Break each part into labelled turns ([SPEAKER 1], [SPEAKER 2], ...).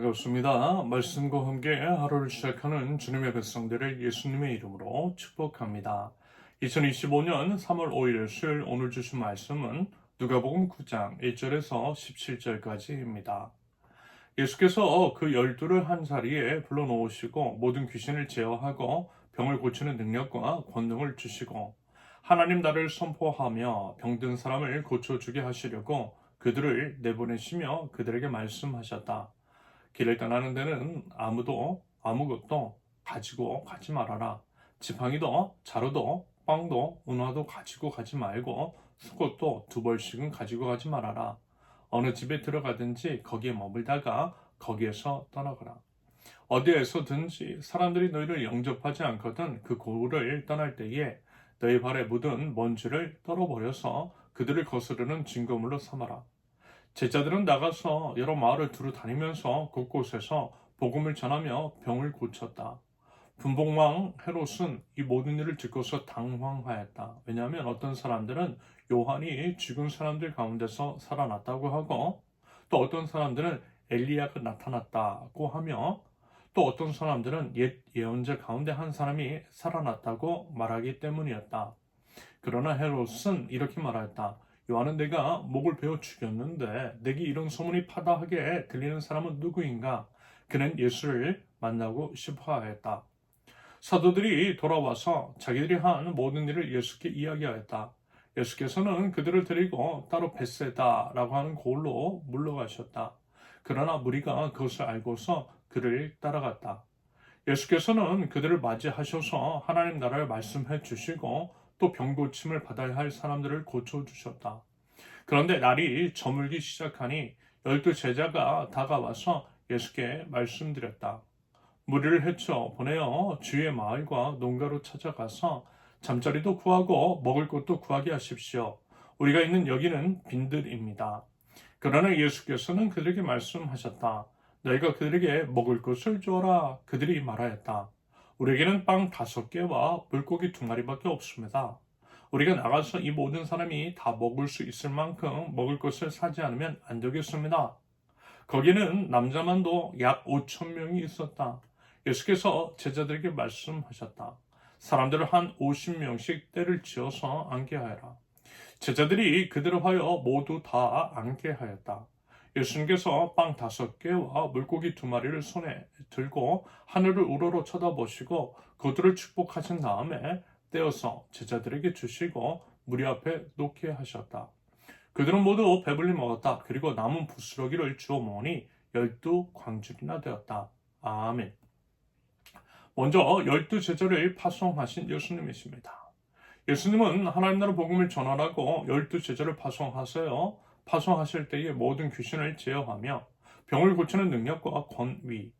[SPEAKER 1] 반갑습니다. 말씀과 함께 하루를 시작하는 주님의 백성들을 예수님의 이름으로 축복합니다. 2025년 3월 5일 수요일 오늘 주신 말씀은 누가복음 9장 1절에서 17절까지입니다. 예수께서 그 12를 한 자리에 불러놓으시고 모든 귀신을 제어하고 병을 고치는 능력과 권능을 주시고 하나님 나라를 선포하며 병든 사람을 고쳐주게 하시려고 그들을 내보내시며 그들에게 말씀하셨다. 길을 떠나는 데는 아무것도 가지고 가지 말아라. 지팡이도 자루도 빵도 은화도 가지고 가지 말고 속옷도 2벌씩은 가지고 가지 말아라. 어느 집에 들어가든지 거기에 머물다가 거기에서 떠나거라. 어디에서든지 사람들이 너희를 영접하지 않거든 그 고을을 떠날 때에 너희 발에 묻은 먼지를 떨어버려서 그들을 거스르는 증거물로 삼아라. 제자들은 나가서 여러 마을을 두루 다니면서 곳곳에서 복음을 전하며 병을 고쳤다. 분봉왕 헤롯은 이 모든 일을 듣고서 당황하였다. 왜냐하면 어떤 사람들은 요한이 죽은 사람들 가운데서 살아났다고 하고 또 어떤 사람들은 엘리야가 나타났다고 하며 또 어떤 사람들은 옛 예언자 가운데 한 사람이 살아났다고 말하기 때문이었다. 그러나 헤롯은 이렇게 말하였다. 요한은 내가 목을 베어 죽였는데 내게 이런 소문이 파다하게 들리는 사람은 누구인가? 그는 예수를 만나고 싶어 하였다. 사도들이 돌아와서 자기들이 한 모든 일을 예수께 이야기하였다. 예수께서는 그들을 데리고 따로 벳세다라고 하는 고을로 물러가셨다. 그러나 무리가 그것을 알고서 그를 따라갔다. 예수께서는 그들을 맞이하셔서 하나님 나라를 말씀해 주시고 또 병고침을 받아야 할 사람들을 고쳐주셨다. 그런데 날이 저물기 시작하니 12제자가 다가와서 예수께 말씀드렸다. 무리를 헤쳐 보내어 주의 마을과 농가로 찾아가서 잠자리도 구하고 먹을 것도 구하게 하십시오. 우리가 있는 여기는 빈들입니다. 그러나 예수께서는 그들에게 말씀하셨다. 너희가 그들에게 먹을 것을 주어라. 그들이 말하였다. 우리에게는 빵 5개와 물고기 2마리밖에 없습니다. 우리가 나가서 이 모든 사람이 다 먹을 수 있을 만큼 먹을 것을 사지 않으면 안 되겠습니다. 거기는 남자만도 약 5천 명이 있었다. 예수께서 제자들에게 말씀하셨다. 사람들을 한 50명씩 때를 지어서 앉게 하여라. 제자들이 그들을 하여 모두 다 앉게 하였다. 예수님께서 빵 5개와 물고기 2마리를 손에 들고 하늘을 우러러 쳐다보시고 그들을 축복하신 다음에 떼어서 제자들에게 주시고 무리 앞에 놓게 하셨다. 그들은 모두 배불리 먹었다. 그리고 남은 부스러기를 주워 먹으니 12광줄이나 되었다. 아멘. 먼저 12제자를 파송하신 예수님이십니다. 예수님은 하나님 나라 복음을 전하라고 12제자를 파송하세요. 파송하실 때에 모든 귀신을 제어하며 병을 고치는 능력과 권위,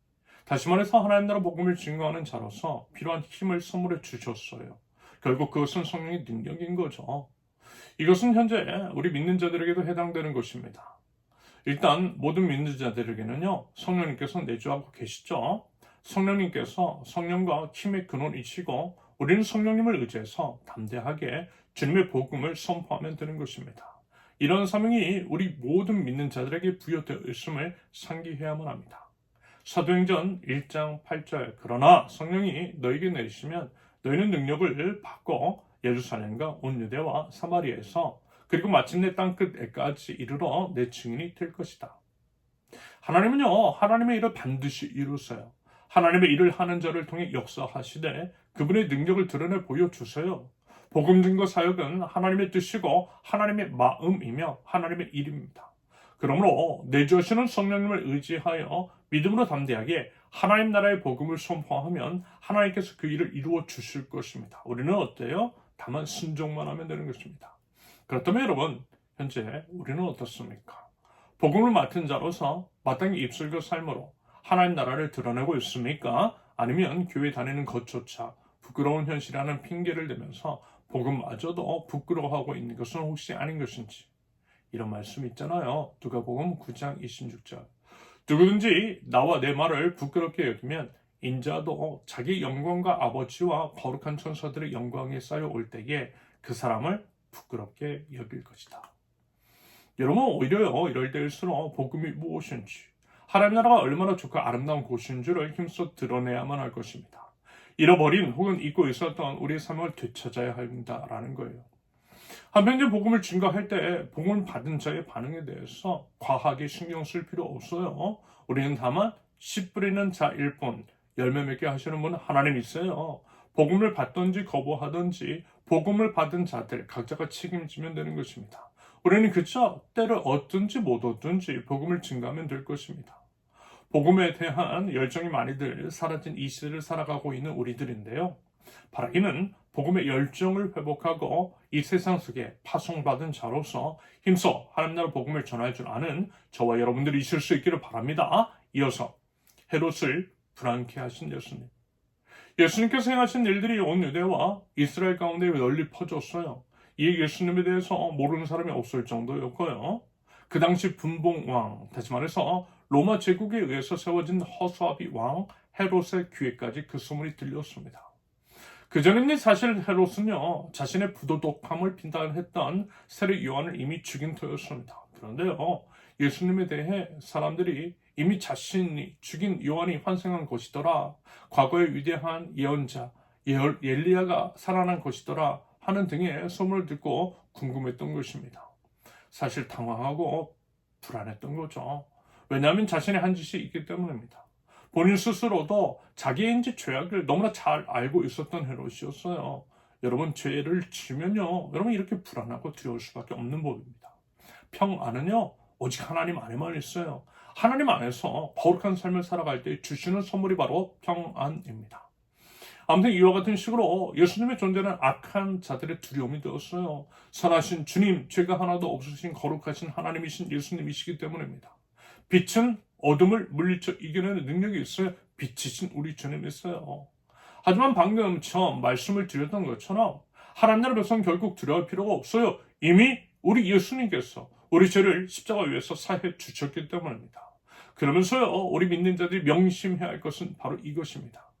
[SPEAKER 1] 다시 말해서 하나님 나라 복음을 증거하는 자로서 필요한 힘을 선물해 주셨어요. 결국 그것은 성령의 능력인 거죠. 이것은 현재 우리 믿는 자들에게도 해당되는 것입니다. 일단 모든 믿는 자들에게는요, 성령님께서 내주하고 계시죠. 성령님께서 성령과 힘의 근원이시고 우리는 성령님을 의지해서 담대하게 주님의 복음을 선포하면 되는 것입니다. 이런 사명이 우리 모든 믿는 자들에게 부여되어 있음을 상기해야만 합니다. 사도행전 1장 8절 그러나 성령이 너에게 내리시면 너희는 능력을 받고 예루살렘과 온 유대와 사마리아에서 그리고 마침내 땅끝에까지 이르러 내 증인이 될 것이다. 하나님은요, 하나님의 일을 반드시 이루세요. 하나님의 일을 하는 자를 통해 역사하시되 그분의 능력을 드러내 보여주세요. 복음 증거 사역은 하나님의 뜻이고 하나님의 마음이며 하나님의 일입니다. 그러므로 내주시는 성령님을 의지하여 믿음으로 담대하게 하나님 나라의 복음을 선포하면 하나님께서 그 일을 이루어 주실 것입니다. 우리는 어때요? 다만 순종만 하면 되는 것입니다. 그렇다면 여러분, 현재 우리는 어떻습니까? 복음을 맡은 자로서 마땅히 입술과 삶으로 하나님 나라를 드러내고 있습니까? 아니면 교회 다니는 것조차 부끄러운 현실이라는 핑계를 대면서 복음마저도 부끄러워하고 있는 것은 혹시 아닌 것인지, 이런 말씀 있잖아요. 누가복음 9장 26절. 누구든지 나와 내 말을 부끄럽게 여기면 인자도 자기 영광과 아버지와 거룩한 천사들의 영광에 쌓여올 때에 그 사람을 부끄럽게 여길 것이다. 여러분, 오히려요, 이럴 때일수록 복음이 무엇인지, 하나님 나라가 얼마나 좋고 아름다운 곳인 줄을 힘써 드러내야만 할 것입니다. 잃어버린 혹은 잊고 있었던 우리의 삶을 되찾아야 한다라는 거예요. 한편 복음을 증거할 때 복음을 받은 자의 반응에 대해서 과하게 신경 쓸 필요 없어요. 우리는 다만 씨 뿌리는 자일 뿐, 열매 맺게 하시는 분은 하나님이세요. 복음을 받든지 거부하든지 복음을 받은 자들 각자가 책임지면 되는 것입니다. 우리는 그저 때를 얻든지 못 얻든지 복음을 증거하면 될 것입니다. 복음에 대한 열정이 많이들 사라진 이 시대를 살아가고 있는 우리들인데요. 바라기는 복음의 열정을 회복하고 이 세상 속에 파송받은 자로서 힘써 하나님 나라 복음을 전할 줄 아는 저와 여러분들이 있을 수 있기를 바랍니다. 이어서 헤롯을 불안케 하신 예수님. 예수님께서 행하신 일들이 온 유대와 이스라엘 가운데 널리 퍼졌어요. 이 예수님에 대해서 모르는 사람이 없을 정도였고요. 그 당시 분봉왕, 다시 말해서 로마 제국에 의해서 세워진 허수아비 왕 헤롯의 귀에까지 그 소문이 들렸습니다. 그전에는 사실 헤롯은요, 자신의 부도덕함을 비난했던 세례 요한을 이미 죽인 터였습니다. 그런데요, 예수님에 대해 사람들이 이미 자신이 죽인 요한이 환생한 것이더라, 과거의 위대한 예언자 엘리야가 살아난 것이더라 하는 등의 소문을 듣고 궁금했던 것입니다. 사실 당황하고 불안했던 거죠. 왜냐하면 자신의 한 짓이 있기 때문입니다. 본인 스스로도 자기의 죄악을 너무나 잘 알고 있었던 헤롯이었어요. 여러분, 죄를 지면요, 여러분 이렇게 불안하고 두려울 수밖에 없는 법입니다. 평안은요, 오직 하나님 안에만 있어요. 하나님 안에서 거룩한 삶을 살아갈 때 주시는 선물이 바로 평안입니다. 아무튼 이와 같은 식으로 예수님의 존재는 악한 자들의 두려움이 되었어요. 선하신 주님, 죄가 하나도 없으신 거룩하신 하나님이신 예수님이시기 때문입니다. 빛은 어둠을 물리쳐 이겨내는 능력이 있어요. 빛이신 우리 주님이 있어요. 하지만 방금 처음 말씀을 드렸던 것처럼 하나님 나라 백성 결국 두려워할 필요가 없어요. 이미 우리 예수님께서 우리 죄를 십자가 위에서 사해 주셨기 때문입니다. 그러면서요, 우리 믿는 자들이 명심해야 할 것은 바로 이것입니다.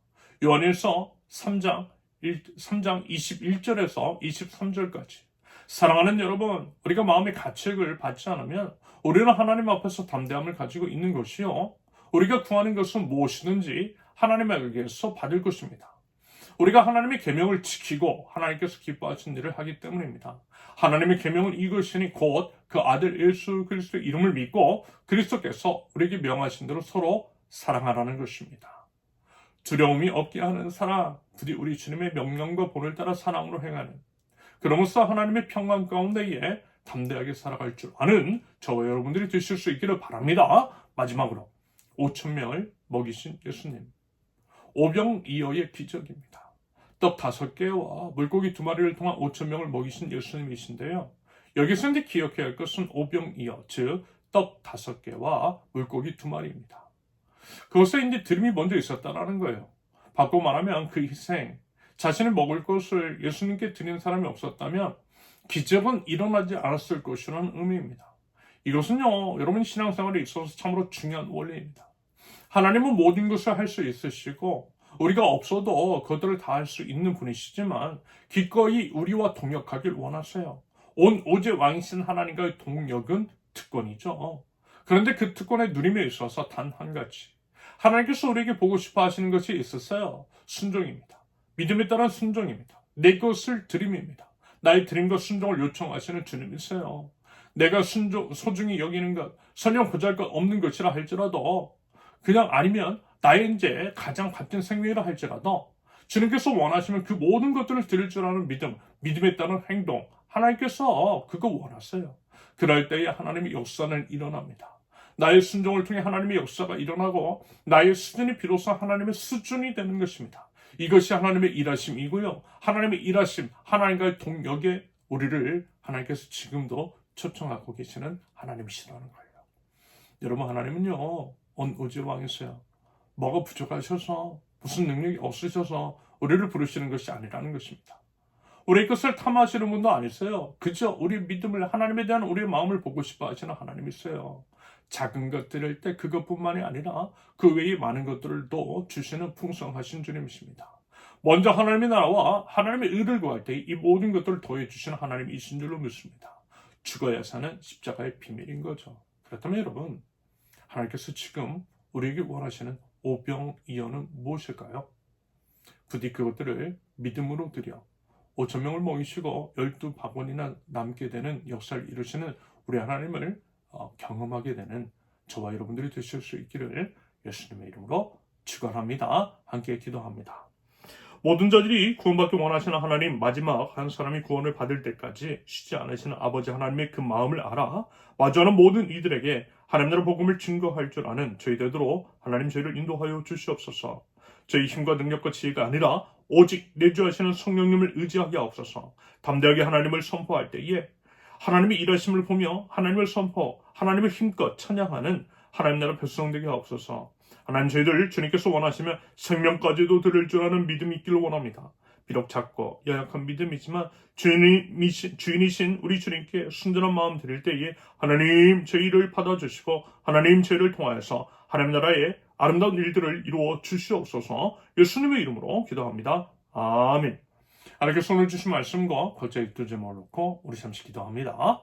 [SPEAKER 1] 요한일서 3장 21절에서 23절까지 사랑하는 여러분, 우리가 마음의 가책을 받지 않으면 우리는 하나님 앞에서 담대함을 가지고 있는 것이요, 우리가 구하는 것은 무엇이든지 하나님에게서 받을 것입니다. 우리가 하나님의 계명을 지키고 하나님께서 기뻐하신 일을 하기 때문입니다. 하나님의 계명은 이것이니 곧 그 아들 예수 그리스도의 이름을 믿고 그리스도께서 우리에게 명하신 대로 서로 사랑하라는 것입니다. 두려움이 없게 하는 사랑, 부디 우리 주님의 명령과 본을 따라 사랑으로 행하는, 그러면서 하나님의 평강 가운데에 담대하게 살아갈 줄 아는 저와 여러분들이 되실 수 있기를 바랍니다. 마지막으로 5,000명을 먹이신 예수님, 오병이어의 기적입니다. 떡 5개와 물고기 2마리를 통한 5,000명을 먹이신 예수님이신데요. 여기서 이제 기억해야 할 것은 오병이어, 즉 떡 5개와 물고기 2마리입니다. 그것에 이제 드림이 먼저 있었다라는 거예요. 바꿔 말하면 그 희생, 자신을 먹을 것을 예수님께 드린 사람이 없었다면 기적은 일어나지 않았을 것이라는 의미입니다. 이것은요, 여러분 신앙생활에 있어서 참으로 중요한 원리입니다. 하나님은 모든 것을 할 수 있으시고 우리가 없어도 그것들을 다 할 수 있는 분이시지만 기꺼이 우리와 동역하길 원하세요. 온 오제 왕이신 하나님과의 동역은 특권이죠. 그런데 그 특권의 누림에 있어서 단 한 가지, 하나님께서 우리에게 보고 싶어 하시는 것이 있었어요. 순종입니다. 믿음에 따른 순종입니다. 내 것을 드림입니다. 나의 드림과 순종을 요청하시는 주님이세요. 내가 소중히 여기는 것, 설령 보잘것 없는 것이라 할지라도, 그냥 아니면 나의 이제 가장 값진 생명이라 할지라도 주님께서 원하시면 그 모든 것들을 드릴 줄 아는 믿음, 믿음에 따른 행동, 하나님께서 그거 원하세요. 그럴 때에 하나님의 역사는 일어납니다. 나의 순종을 통해 하나님의 역사가 일어나고 나의 수준이 비로소 하나님의 수준이 되는 것입니다. 이것이 하나님의 일하심이고요. 하나님의 일하심, 하나님과의 동역에 우리를 하나님께서 지금도 초청하고 계시는 하나님이시라는 거예요. 여러분, 하나님은요, 온 오지 왕이세요. 뭐가 부족하셔서, 무슨 능력이 없으셔서 우리를 부르시는 것이 아니라는 것입니다. 우리의 것을 탐하시는 분도 아니세요. 그저 우리의 믿음을, 하나님에 대한 우리의 마음을 보고 싶어 하시는 하나님이세요. 작은 것들일 때 그것뿐만이 아니라 그 외의 많은 것들도 주시는 풍성하신 주님이십니다. 먼저 하나님의 나라와 하나님의 의를 구할 때 이 모든 것들을 더해주시는 하나님이신 줄로 믿습니다. 죽어야 사는 십자가의 비밀인 거죠. 그렇다면 여러분, 하나님께서 지금 우리에게 원하시는 오병이어는 무엇일까요? 부디 그것들을 믿음으로 드려 5천 명을 먹이시고 12바구니나 남게 되는 역사를 이루시는 우리 하나님을 경험하게 되는 저와 여러분들이 되실 수 있기를 예수님의 이름으로 축원합니다. 함께 기도합니다. 모든 자들이 구원받기 원하시는 하나님, 마지막 한 사람이 구원을 받을 때까지 쉬지 않으시는 아버지 하나님의 그 마음을 알아 마주하는 모든 이들에게 하나님 나라 복음을 증거할 줄 아는 저희 되도록 하나님 저희를 인도하여 주시옵소서. 저희 힘과 능력과 지혜가 아니라 오직 내주하시는 성령님을 의지하게 하옵소서. 담대하게 하나님을 선포할 때에 하나님의 일하심을 보며 하나님을 선포, 하나님을 힘껏 찬양하는 하나님 나라 백성 되게 하옵소서. 하나님 저희들 주님께서 원하시면 생명까지도 드릴 줄 아는 믿음이 있기를 원합니다. 비록 작고 연약한 믿음이지만 주인이신 우리 주님께 순전한 마음 드릴 때에 하나님 저희를 받아주시고 하나님 저희를 통하여서 하나님 나라의 아름다운 일들을 이루어 주시옵소서. 예수님의 이름으로 기도합니다. 아멘. 하나님께 손을 주신 말씀과 거저 읽두 제목을 놓고 우리 잠시 기도합니다.